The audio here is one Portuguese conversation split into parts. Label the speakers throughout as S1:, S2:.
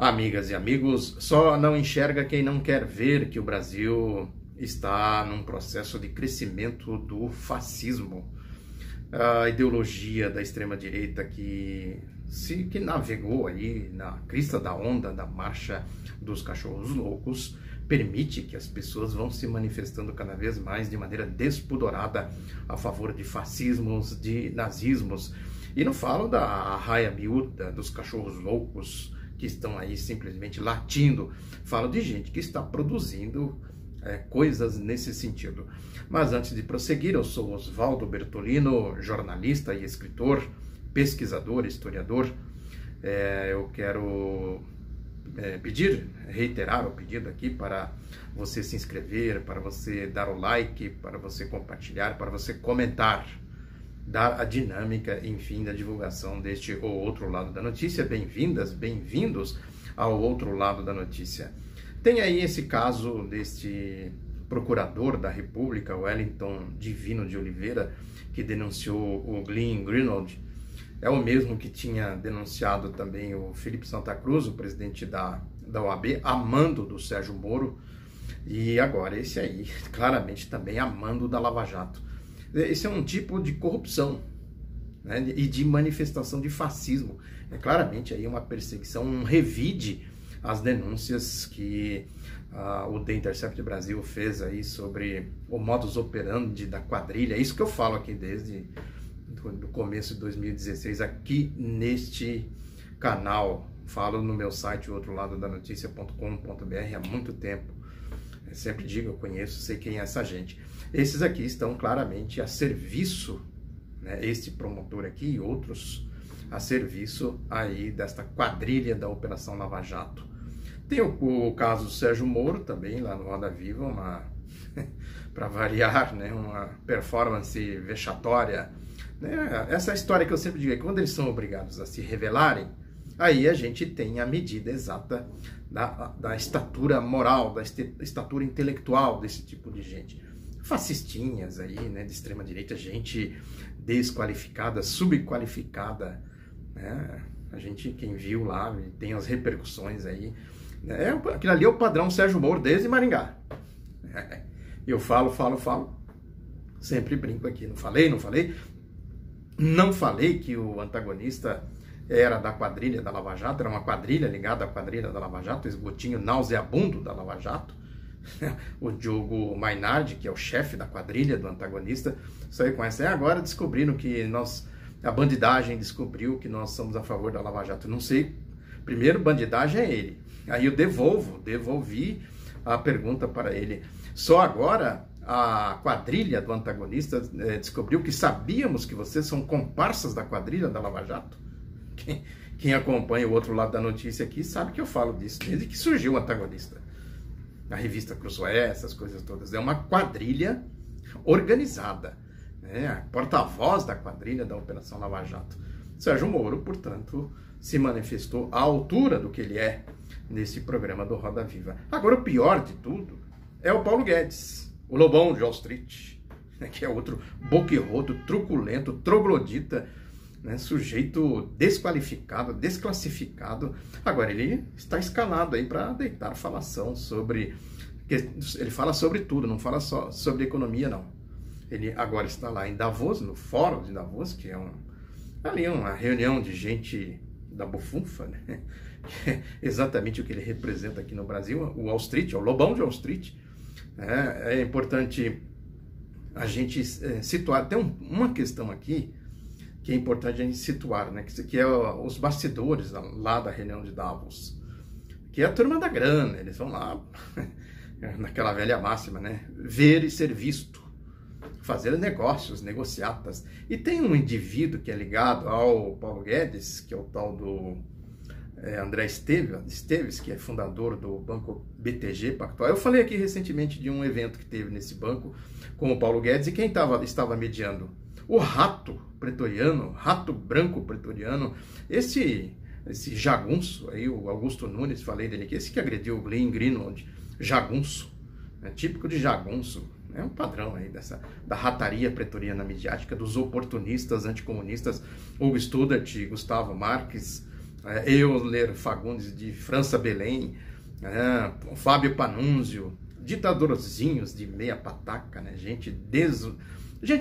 S1: Amigas e amigos, só não enxerga quem não quer ver que o Brasil está num processo de crescimento do fascismo. A ideologia da extrema-direita que navegou aí na crista da onda da marcha dos cachorros loucos permite que as pessoas vão se manifestando cada vez mais de maneira despudorada a favor de fascismos, de nazismos. E não falo da arraia miúda, dos cachorros loucos que estão aí simplesmente latindo. Falo de gente que está produzindo coisas nesse sentido. Mas antes de prosseguir, eu sou Oswaldo Bertolino, jornalista e escritor, pesquisador, historiador. Eu quero reiterar o pedido aqui para você se inscrever, para você dar o like, para você compartilhar, para você comentar, dar a dinâmica, enfim, da divulgação deste ou outro lado da notícia. Bem-vindas, bem-vindos ao outro lado da notícia. Tem aí esse caso deste procurador da República, Wellington Divino de Oliveira, que denunciou o Glenn Greenwald. É o mesmo que tinha denunciado também o Felipe Santa Cruz, o presidente da OAB, a mando do Sérgio Moro, e agora esse aí, claramente também a mando da Lava Jato. Esse é um tipo de corrupção, né, e de manifestação de fascismo. É claramente aí uma perseguição, um revide às denúncias que o The Intercept Brasil fez aí sobre o modus operandi da quadrilha. É isso que eu falo aqui desde do começo de 2016, aqui neste canal. Falo no meu site, outroladoda-noticia.com.br, há muito tempo. Eu sempre digo, eu conheço, sei quem é essa gente. Esses aqui estão claramente a serviço, né, este promotor aqui e outros a serviço aí desta quadrilha da Operação Lava Jato. Tem o caso do Sérgio Moro também, lá no Roda Viva, para variar, né, uma performance vexatória. Né? Essa história que eu sempre digo, quando eles são obrigados a se revelarem, aí a gente tem a medida exata da estatura moral, da estatura intelectual desse tipo de gente. Fascistinhas aí, né, de extrema direita, gente desqualificada, subqualificada, né? A gente, quem viu lá, tem as repercussões aí, né? Aquilo ali é o padrão Sérgio Moro desde Maringá. Eu falo, sempre brinco aqui, não falei que o antagonista era da quadrilha da Lava Jato, era uma quadrilha ligada à quadrilha da Lava Jato, o esgotinho nauseabundo da Lava Jato. O Diogo Mainardi, que é o chefe da quadrilha do antagonista, isso aí conhece. Agora descobriram que a bandidagem descobriu que nós somos a favor da Lava Jato. Não sei, primeiro bandidagem é ele. Aí eu devolvi a pergunta para ele. Só agora a quadrilha do antagonista descobriu que sabíamos que vocês são comparsas da quadrilha da Lava Jato? Quem acompanha o outro lado da notícia aqui sabe que eu falo disso desde que surgiu o antagonista. A revista Cruzoé, essas coisas todas. É uma quadrilha organizada, né? A porta-voz da quadrilha da Operação Lava Jato. Sérgio Moro, portanto, se manifestou à altura do que ele é nesse programa do Roda Viva. Agora, o pior de tudo é o Paulo Guedes, o Lobão de Wall Street, né? Que é outro boquirroto, truculento, troglodita, né, sujeito desqualificado, desclassificado. Agora ele está escalado aí para deitar falação sobre... Ele fala sobre tudo, não fala só sobre economia, não. Ele agora está lá em Davos, no Fórum de Davos, que é ali uma reunião de gente da bufunfa, né? Exatamente o que ele representa aqui no Brasil, o Wall Street, é o Lobão de Wall Street. É importante a gente situar. Tem uma questão aqui que é importante a gente situar, né? Que é os bastidores lá da reunião de Davos, que é a turma da grana. Eles vão lá, naquela velha máxima, né? Ver e ser visto, fazer negócios, negociatas. E tem um indivíduo que é ligado ao Paulo Guedes, que é o tal do André Esteves, que é fundador do banco BTG Pactual. Eu falei aqui recentemente de um evento que teve nesse banco com o Paulo Guedes, e quem estava mediando? O rato pretoriano, rato branco pretoriano, esse jagunço aí, o Augusto Nunes, falei dele aqui, esse que agrediu o Glenn Greenwald, jagunço, típico de jagunço, é um padrão aí da rataria pretoriana midiática, dos oportunistas anticomunistas, Hugo Studart, Gustavo Marques, Euler Fagundes de França Belém, Fábio Panunzio, ditadorzinhos de meia pataca, né? Gente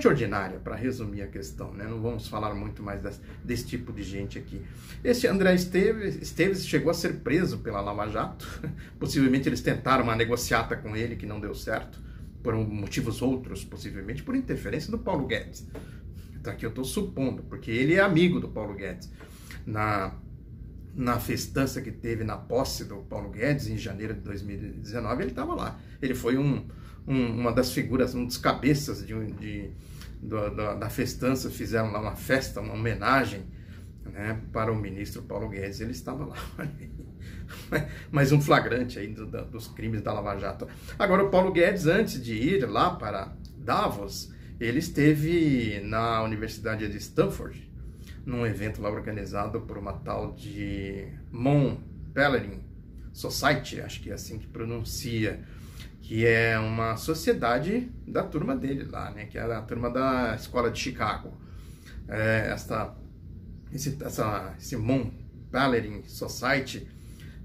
S1: ordinária, para resumir a questão, né? Não vamos falar muito mais desse tipo de gente aqui. Esse André Esteves chegou a ser preso pela Lava Jato. Possivelmente eles tentaram uma negociata com ele que não deu certo, por motivos outros, possivelmente por interferência do Paulo Guedes. Então aqui eu estou supondo, porque ele é amigo do Paulo Guedes. Na festança que teve na posse do Paulo Guedes, em janeiro de 2019, ele estava lá. Ele foi uma das figuras, um dos cabeças da festança. Fizeram lá uma festa, uma homenagem, né, para o ministro Paulo Guedes. Ele estava lá. Mais um flagrante aí dos crimes da Lava Jato. Agora, o Paulo Guedes, antes de ir lá para Davos, ele esteve na Universidade de Stanford, num evento lá organizado por uma tal de Mont Pelerin Society, acho que é assim que pronuncia, que é uma sociedade da turma dele lá, né, que é a turma da escola de Chicago. Esse Mont Pelerin Society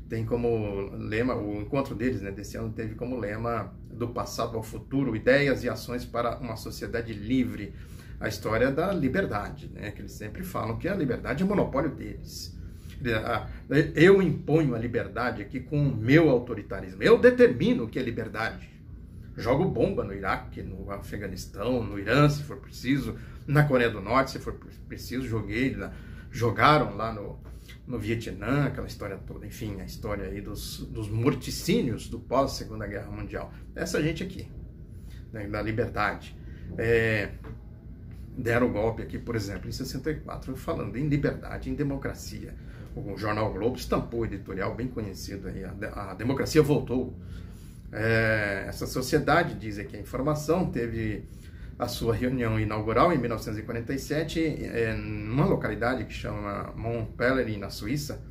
S1: tem como lema, o encontro deles, né, desse ano teve como lema do passado ao futuro, ideias e ações para uma sociedade livre. A história da liberdade, né, que eles sempre falam que a liberdade é monopólio deles. Eu imponho a liberdade aqui com o meu autoritarismo. Eu determino o que é liberdade. Jogo bomba no Iraque, no Afeganistão, no Irã, se for preciso, na Coreia do Norte, se for preciso, jogaram lá no Vietnã, aquela história toda, enfim, a história aí dos morticínios do pós-Segunda Guerra Mundial. Essa gente aqui, né, da liberdade. Deram o golpe aqui, por exemplo, em 64, falando em liberdade, em democracia. O jornal Globo estampou um editorial bem conhecido aí, a democracia voltou. Essa sociedade, diz aqui a informação, teve a sua reunião inaugural em 1947, numa localidade que chama Mont Pelerin, na Suíça,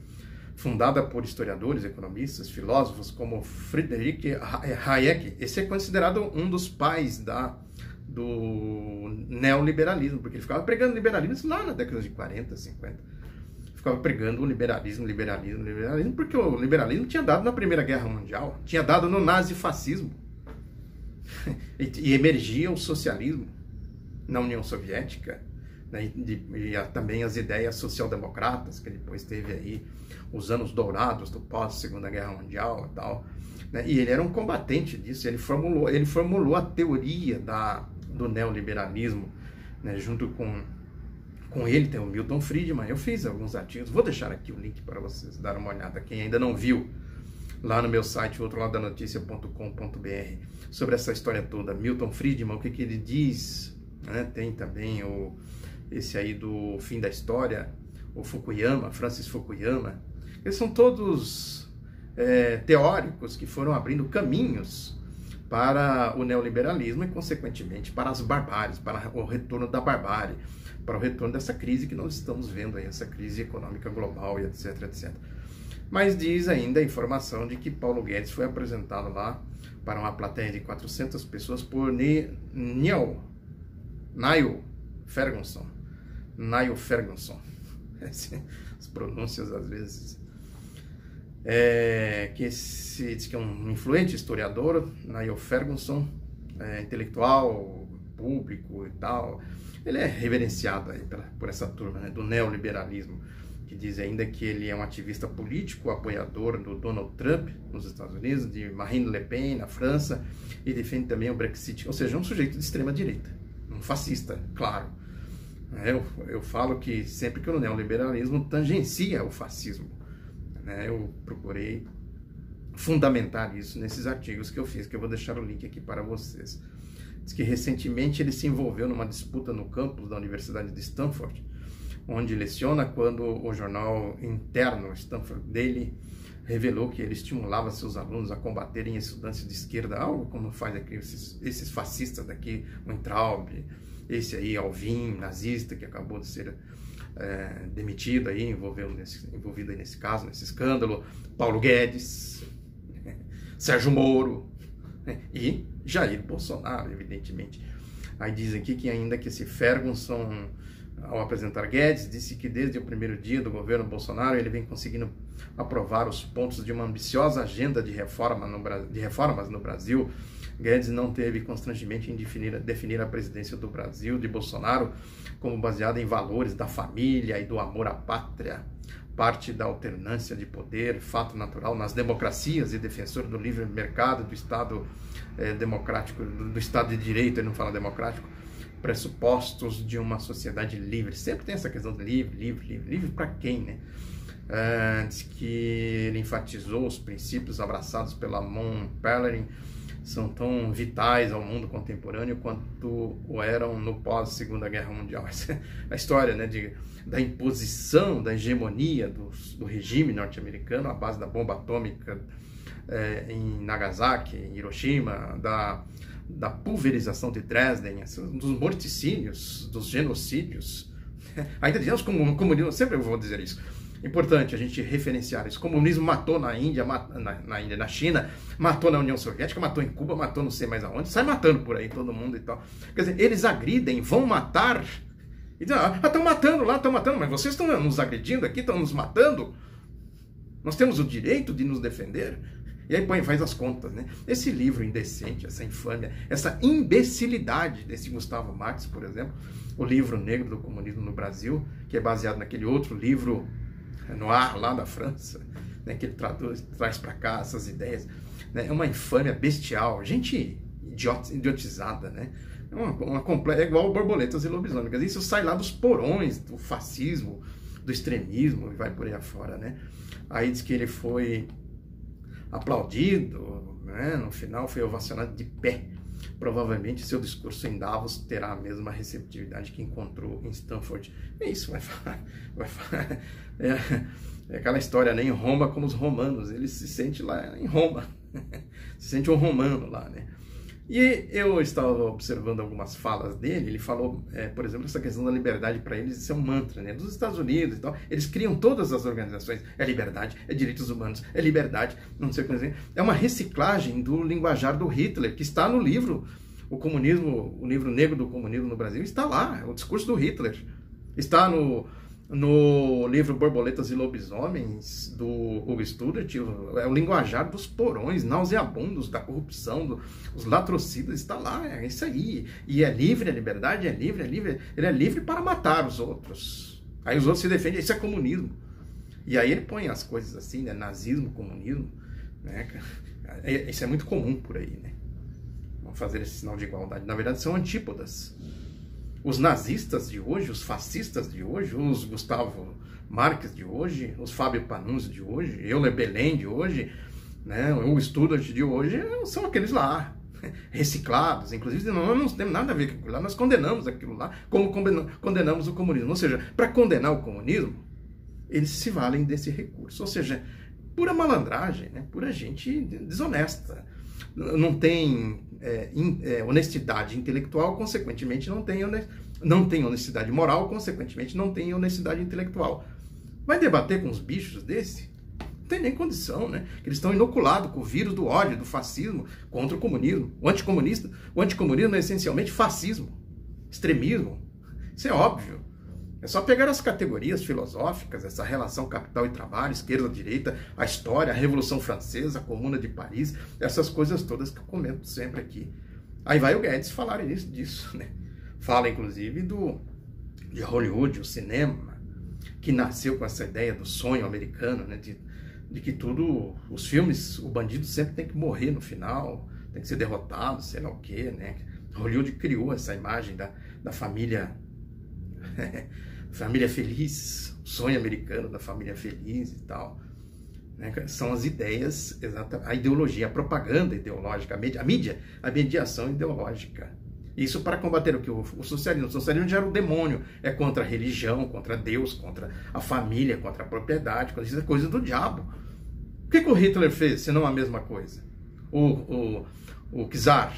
S1: fundada por historiadores, economistas, filósofos como Friedrich Hayek. Esse é considerado um dos pais do neoliberalismo, porque ele ficava pregando liberalismo lá na década de 40, 50. Ficava pregando o liberalismo, porque o liberalismo tinha dado na Primeira Guerra Mundial, tinha dado no nazifascismo, e emergia o socialismo na União Soviética, né, e também as ideias social-democratas, que depois teve aí os anos dourados do pós-Segunda Guerra Mundial e tal, né, e ele era um combatente disso. Ele formulou a teoria do neoliberalismo, né, junto com ele tem o Milton Friedman. Eu fiz alguns artigos, vou deixar aqui o link para vocês darem uma olhada, quem ainda não viu, lá no meu site, outroladonoticia.com.br, sobre essa história toda. Milton Friedman, o que ele diz, né? Tem também esse aí do fim da história, o Fukuyama, Francis Fukuyama. Eles são todos teóricos que foram abrindo caminhos para o neoliberalismo e, consequentemente, para as barbáries, para o retorno da barbárie, para o retorno dessa crise que nós estamos vendo aí, essa crise econômica global e etc, etc. Mas diz ainda a informação de que Paulo Guedes foi apresentado lá para uma plateia de 400 pessoas por Niall Ferguson. As pronúncias às vezes. Que diz que é um influente historiador, Niall Ferguson, intelectual, público e tal. Ele é reverenciado aí por essa turma, né, do neoliberalismo, que diz ainda que ele é um ativista político, apoiador do Donald Trump nos Estados Unidos, de Marine Le Pen na França, e defende também o Brexit, ou seja, um sujeito de extrema direita, um fascista, claro. Eu falo que sempre que o neoliberalismo tangencia o fascismo, né, eu procurei fundamentar isso nesses artigos que eu fiz, que eu vou deixar o link aqui para vocês. Diz que recentemente ele se envolveu numa disputa no campus da Universidade de Stanford, onde leciona, quando o jornal interno Stanford Daily revelou que ele estimulava seus alunos a combaterem estudantes de esquerda, algo como faz aqui esses fascistas daqui, o Weintraub, esse aí, Alvin, nazista, que acabou de ser demitido aí, envolvido aí nesse caso, nesse escândalo, Paulo Guedes, Sérgio Moro, e Jair Bolsonaro, evidentemente. Aí diz aqui que ainda que esse Ferguson ao apresentar Guedes, disse que desde o primeiro dia do governo Bolsonaro ele vem conseguindo aprovar os pontos de uma ambiciosa agenda de reformas no Brasil. Guedes não teve constrangimento em definir a presidência do Brasil, de Bolsonaro, como baseada em valores da família e do amor à pátria, parte da alternância de poder, fato natural nas democracias e defensor do livre mercado, do Estado democrático, do Estado de Direito, ele não fala democrático, pressupostos de uma sociedade livre. Sempre tem essa questão de livre para quem, né? Diz que ele enfatizou os princípios abraçados pela Mon Pelerin, são tão vitais ao mundo contemporâneo quanto o eram no pós-Segunda Guerra Mundial. Essa é a história, né, da imposição, da hegemonia do regime norte-americano à base da bomba atômica em Nagasaki, em Hiroshima, da pulverização de Dresden, dos morticínios, dos genocídios. Ainda dizemos comunismo, sempre eu vou dizer isso. Importante a gente referenciar isso. O comunismo matou na Índia, na China, matou na União Soviética, matou em Cuba, matou não sei mais aonde, sai matando por aí todo mundo e tal. Quer dizer, eles agridem, vão matar, e dizem, estão matando lá, estão matando, mas vocês estão nos agredindo aqui, estão nos matando. Nós temos o direito de nos defender. E aí faz as contas, né? Esse livro indecente, essa infâmia, essa imbecilidade desse Gustavo Marx, por exemplo, o livro Negro do Comunismo no Brasil, que é baseado naquele outro livro Noir, lá da França, né, que ele traz para cá essas ideias, né, é uma infâmia bestial, gente idiotizada, né, é igual borboletas e lobisomens, isso sai lá dos porões do fascismo, do extremismo, e vai por aí afora, né. Aí diz que ele foi aplaudido, né, no final foi ovacionado de pé. Provavelmente seu discurso em Davos terá a mesma receptividade que encontrou em Stanford. É isso, vai falar. É aquela história, né? Em Roma, como os romanos, ele se sente lá em Roma, se sente um romano lá, né? E eu estava observando algumas falas dele, ele falou, por exemplo, essa questão da liberdade para eles, isso é um mantra, né? Dos Estados Unidos e tal, eles criam todas as organizações, é liberdade, é direitos humanos, é liberdade, não sei o que dizer. É uma reciclagem do linguajar do Hitler, que está no livro, o comunismo, o livro Negro do Comunismo no Brasil, está lá, é o discurso do Hitler. Está no livro Borboletas e Lobisomens, do Hugo Studart, é o linguajar dos porões nauseabundos, da corrupção, dos latrocidas, está lá, é isso aí. E é livre, a liberdade é livre, ele é livre para matar os outros. Aí os outros se defendem, isso é comunismo. E aí ele põe as coisas assim, né, nazismo, comunismo, né, isso é muito comum por aí, né. Vamos fazer esse sinal de igualdade. Na verdade são antípodas. Os nazistas de hoje, os fascistas de hoje, os Gustavo Marques de hoje, os Fábio Panunzi de hoje, Euler Belém de hoje, né, o Studart de hoje, são aqueles lá, reciclados. Inclusive, nós não temos nada a ver com aquilo lá, nós condenamos aquilo lá, como condenamos o comunismo. Ou seja, para condenar o comunismo, eles se valem desse recurso. Ou seja, pura malandragem, né, pura gente desonesta. Não tem honestidade intelectual, consequentemente não tem honestidade moral, consequentemente não tem honestidade intelectual. Vai debater com os bichos desse? Não tem nem condição, né? Eles estão inoculados com o vírus do ódio, do fascismo contra o comunismo. O anticomunismo é essencialmente fascismo, extremismo. Isso é óbvio. É só pegar as categorias filosóficas, essa relação capital e trabalho, esquerda, direita, a história, a Revolução Francesa, a Comuna de Paris, essas coisas todas que eu comento sempre aqui. Aí vai o Guedes falar disso, né? Fala, inclusive, de Hollywood, o cinema, que nasceu com essa ideia do sonho americano, né? De que tudo, os filmes, o bandido sempre tem que morrer no final, tem que ser derrotado, sei lá o quê, né? Hollywood criou essa imagem da família... família feliz, sonho americano da família feliz e tal, né? São as ideias, a ideologia, a propaganda ideológica, a mídia, a mediação ideológica. Isso para combater o que? O socialismo. O socialismo já era o demônio, é contra a religião, contra Deus, contra a família, contra a propriedade, isso é coisa do diabo. O que o Hitler fez, se não a mesma coisa? O czar,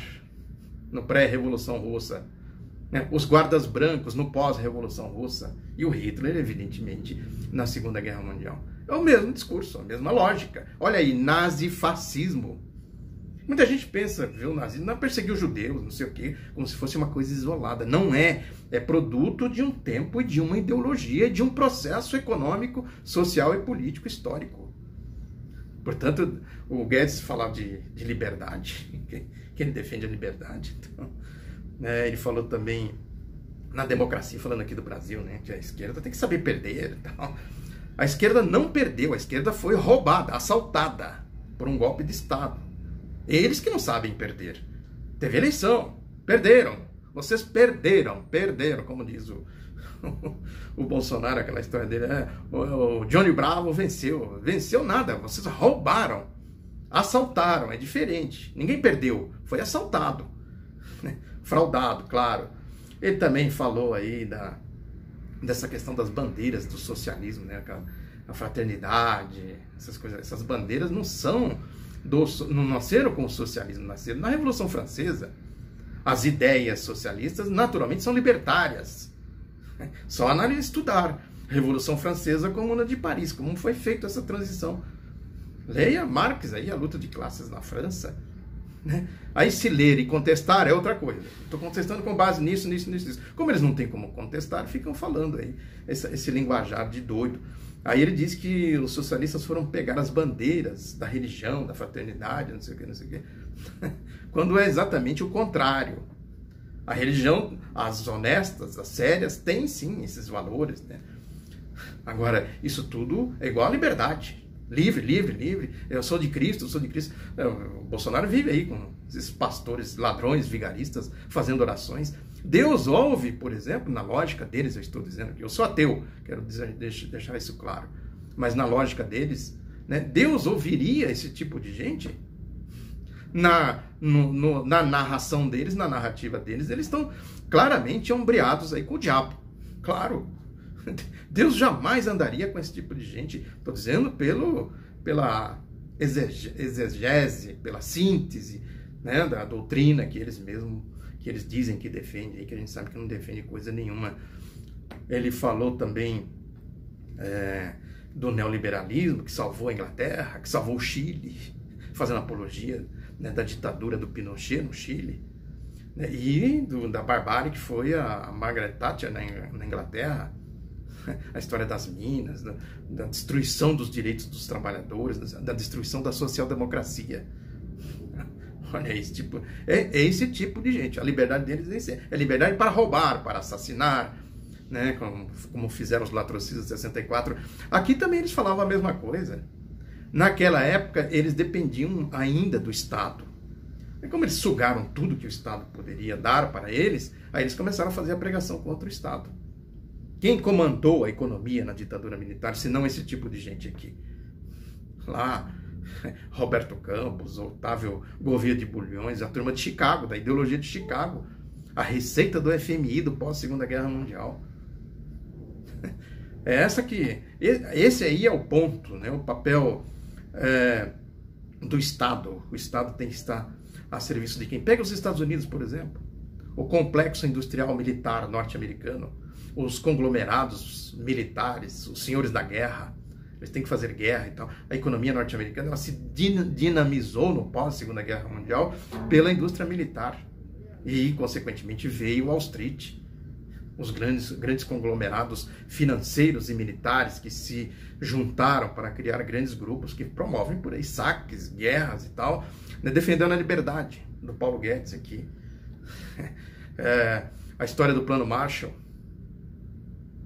S1: no pré-revolução russa, os guardas brancos no pós-revolução russa, e o Hitler, evidentemente, na Segunda Guerra Mundial. É o mesmo discurso, a mesma lógica. Olha aí, nazifascismo. Muita gente pensa, viu, o nazismo não perseguiu judeus, não sei o quê, como se fosse uma coisa isolada. Não é. É produto de um tempo e de uma ideologia, de um processo econômico, social e político histórico. Portanto, o Guedes falava de liberdade, que ele defende a liberdade. Então, ele falou também na democracia, falando aqui do Brasil, né, que a esquerda tem que saber perder e tal. A esquerda não perdeu, a esquerda foi roubada, assaltada por um golpe de Estado. Eles que não sabem perder. Teve eleição, perderam. Vocês perderam, como diz o Bolsonaro, aquela história dele. O Johnny Bravo venceu. Venceu nada, vocês roubaram, assaltaram, é diferente. Ninguém perdeu, foi assaltado. Fraudado, claro. Ele também falou aí dessa questão das bandeiras do socialismo, né? A fraternidade, essas coisas. Essas bandeiras não são... não nasceram com o socialismo, nasceram na Revolução Francesa. As ideias socialistas, naturalmente, são libertárias. Só analisar, estudar. Revolução Francesa, Comuna de Paris, como foi feita essa transição. Leia Marx aí, a luta de classes na França. Aí se ler e contestar é outra coisa. Estou contestando com base nisso. Como eles não têm como contestar, ficam falando aí esse linguajar de doido. Aí ele diz que os socialistas foram pegar as bandeiras da religião, da fraternidade, não sei o que. Quando é exatamente o contrário. A religião, as honestas, as sérias, têm sim esses valores, né? Agora, isso tudo é igual à liberdade. Livre. Eu sou de Cristo, O Bolsonaro vive aí com esses pastores ladrões, vigaristas, fazendo orações. Deus ouve, por exemplo, na lógica deles, eu estou dizendo que eu sou ateu, quero deixar isso claro, mas na lógica deles, né, Deus ouviria esse tipo de gente? Na narração deles, na narrativa deles, eles estão claramente ombreados aí com o diabo. Claro, Deus jamais andaria com esse tipo de gente, estou dizendo pela exegese, pela síntese, né, da doutrina que eles dizem que defendem, que a gente sabe que não defende coisa nenhuma. Ele falou também do neoliberalismo, que salvou a Inglaterra, que salvou o Chile, fazendo apologia, né, da ditadura do Pinochet no Chile, né, e da barbárie que foi a Margaret Thatcher na Inglaterra, a história das minas, da destruição dos direitos dos trabalhadores, da destruição da social-democracia. Olha, esse tipo de gente. A liberdade deles é liberdade para roubar, para assassinar, né? Como fizeram os latrocidas de 64. Aqui também eles falavam a mesma coisa. Naquela época, eles dependiam ainda do Estado. E como eles sugaram tudo que o Estado poderia dar para eles, aí eles começaram a fazer a pregação contra o Estado. Quem comandou a economia na ditadura militar, se não esse tipo de gente aqui? Lá, Roberto Campos, Otávio Gouveia de Bulhões, a turma de Chicago, da ideologia de Chicago, a receita do FMI do pós-Segunda Guerra Mundial. Esse aí é o ponto, né? O papel do Estado. O Estado tem que estar a serviço de quem? Pega os Estados Unidos, por exemplo, o complexo industrial militar norte-americano, os conglomerados militares, os senhores da guerra, eles têm que fazer guerra e tal. A economia norte-americana, ela se dinamizou no pós-Segunda Guerra Mundial pela indústria militar. E, consequentemente, veio Wall Street, os grandes conglomerados financeiros e militares que se juntaram para criar grandes grupos que promovem por aí saques, guerras e tal, né, defendendo a liberdade, do Paulo Guedes aqui. A história do Plano Marshall,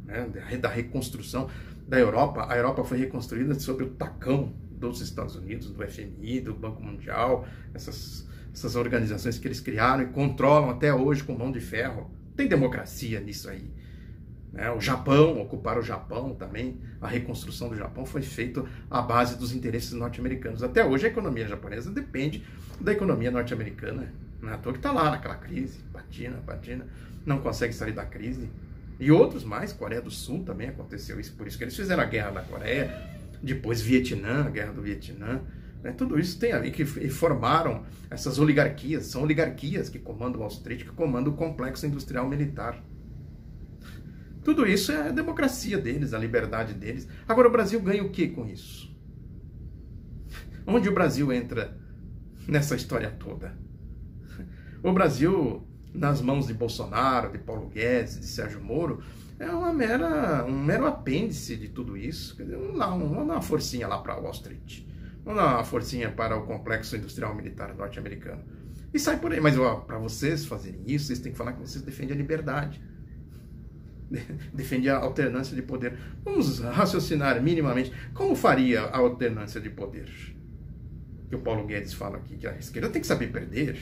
S1: né, da reconstrução da Europa. A Europa foi reconstruída sob o tacão dos Estados Unidos, do FMI, do Banco Mundial, essas organizações que eles criaram e controlam até hoje com mão de ferro. Tem democracia nisso aí, né? O Japão, ocupar o Japão também, a reconstrução do Japão foi feita à base dos interesses norte-americanos. Até hoje a economia japonesa depende da economia norte-americana. Não é à toa que está lá naquela crise, patina, não consegue sair da crise. E outros mais, Coreia do Sul também aconteceu isso, por isso que eles fizeram a guerra da Coreia, depois Vietnã, a guerra do Vietnã, né? Tudo isso tem a ver, que formaram essas oligarquias, são oligarquias que comandam Wall Street, que comandam o complexo industrial militar. Tudo isso é a democracia deles, a liberdade deles. Agora o Brasil ganha o que com isso? Onde o Brasil entra nessa história toda. O Brasil, nas mãos de Bolsonaro, de Paulo Guedes, de Sérgio Moro, é um mero apêndice de tudo isso. Quer dizer, vamos dar uma forcinha lá para Wall Street. Vamos dar uma forcinha para o complexo industrial militar norte-americano. E sai por aí. Mas para vocês fazerem isso, vocês têm que falar que vocês defendem a liberdade. Defendem a alternância de poder. Vamos raciocinar minimamente. Como faria a alternância de poder? Que o Paulo Guedes fala aqui, que a esquerda tem que saber perder.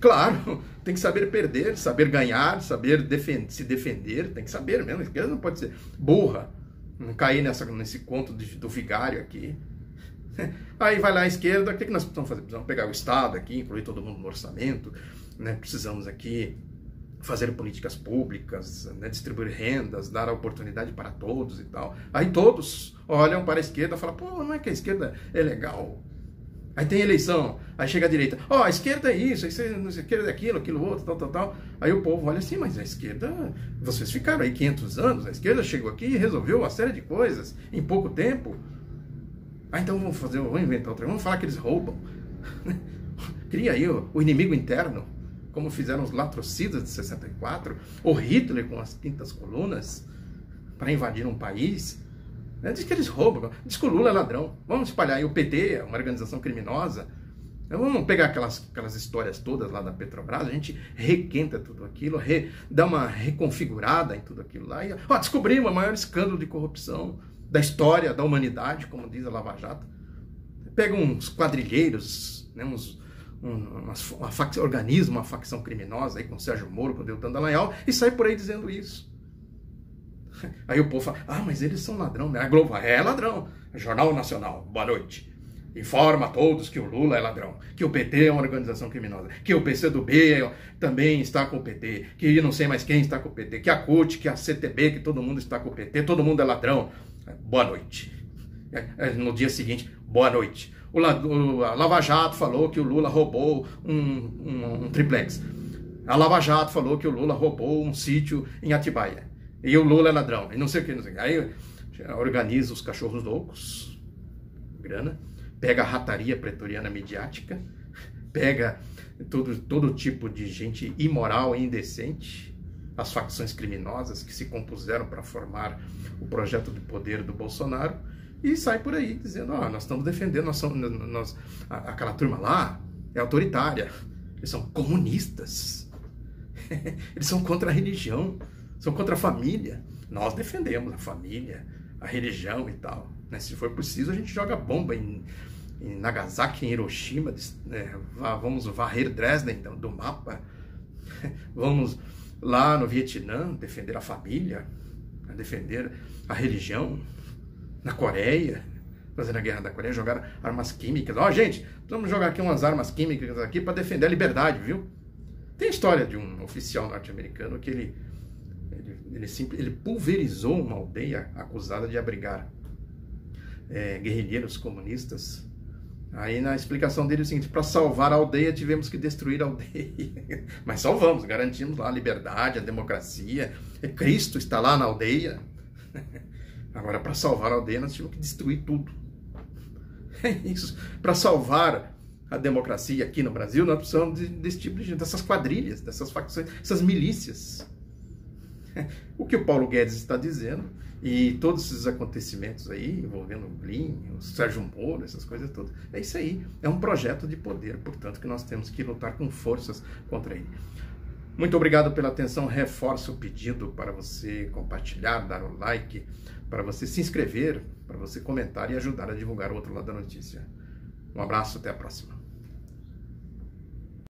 S1: Claro, tem que saber perder, saber ganhar, saber se defender, tem que saber mesmo. A esquerda não pode ser burra, não cair nesse conto do vigário aqui. Aí vai lá a esquerda, o que nós precisamos fazer? Precisamos pegar o Estado aqui, incluir todo mundo no orçamento, né? Precisamos aqui fazer políticas públicas, né? Distribuir rendas, dar a oportunidade para todos e tal. Aí todos olham para a esquerda e falam, pô, não é que a esquerda é legal? Aí tem eleição, aí chega a direita, ó, a esquerda é isso, a esquerda é aquilo outro, tal. Aí o povo olha assim, mas a esquerda, vocês ficaram aí 500 anos, a esquerda chegou aqui e resolveu uma série de coisas em pouco tempo. Ah, então vamos inventar outra, vamos falar que eles roubam. Cria aí o inimigo interno, como fizeram os latrocidas de 64, o Hitler com as quintas colunas, para invadir um país. Diz que eles roubam, diz que o Lula é ladrão. Vamos espalhar aí o PT, uma organização criminosa. Vamos pegar aquelas histórias todas lá da Petrobras, a gente requenta tudo aquilo, dá uma reconfigurada em tudo aquilo lá. E, descobrimos o maior escândalo de corrupção da história da humanidade, como diz a Lava Jato. Pega uns quadrilheiros, né, uma facção criminosa aí com o Sérgio Moro, com o Deltan Dallagnol, e sai por aí dizendo isso. Aí o povo fala, mas eles são ladrão, né? A Globo é ladrão. Jornal Nacional, boa noite. Informa a todos que o Lula é ladrão, que o PT é uma organização criminosa, que o PCdoB também está com o PT, que não sei mais quem está com o PT, que a CUT, que a CTB, que todo mundo está com o PT, todo mundo é ladrão. Boa noite. No dia seguinte, boa noite. A Lava Jato falou que o Lula roubou um triplex. A Lava Jato falou que o Lula roubou um sítio em Atibaia. E o Lula é ladrão. E não sei o que, não sei o que. Aí organiza os cachorros loucos, grana, pega a rataria pretoriana midiática, pega todo tipo de gente imoral e indecente, as facções criminosas que se compuseram para formar o projeto de poder do Bolsonaro, e sai por aí dizendo, nós estamos defendendo, aquela turma lá é autoritária, eles são comunistas, eles são contra a religião, são contra a família. Nós defendemos a família, a religião e tal, né? Se for preciso, a gente joga bomba em Nagasaki, em Hiroshima, vamos varrer Dresden do mapa, vamos lá no Vietnã defender a família, defender a religião. Na Coreia, fazendo a guerra da Coreia, jogaram armas químicas. Gente, vamos jogar aqui umas armas químicas aqui para defender a liberdade, viu? Tem a história de um oficial norte-americano que ele pulverizou uma aldeia acusada de abrigar guerrilheiros comunistas. Aí na explicação dele é o seguinte, para salvar a aldeia tivemos que destruir a aldeia. Mas salvamos, garantimos lá a liberdade, a democracia. Cristo está lá na aldeia. Agora, para salvar a aldeia, nós tivemos que destruir tudo. É isso. Para salvar a democracia aqui no Brasil, nós precisamos desse tipo de gente, dessas quadrilhas, dessas facções, essas milícias. O que o Paulo Guedes está dizendo, e todos esses acontecimentos aí, envolvendo o Blin, o Sérgio Moro, essas coisas todas, é isso aí. É um projeto de poder, portanto, que nós temos que lutar com forças contra ele. Muito obrigado pela atenção. Reforço o pedido para você compartilhar, dar o like, para você se inscrever, para você comentar e ajudar a divulgar o outro lado da notícia. Um abraço, até a próxima.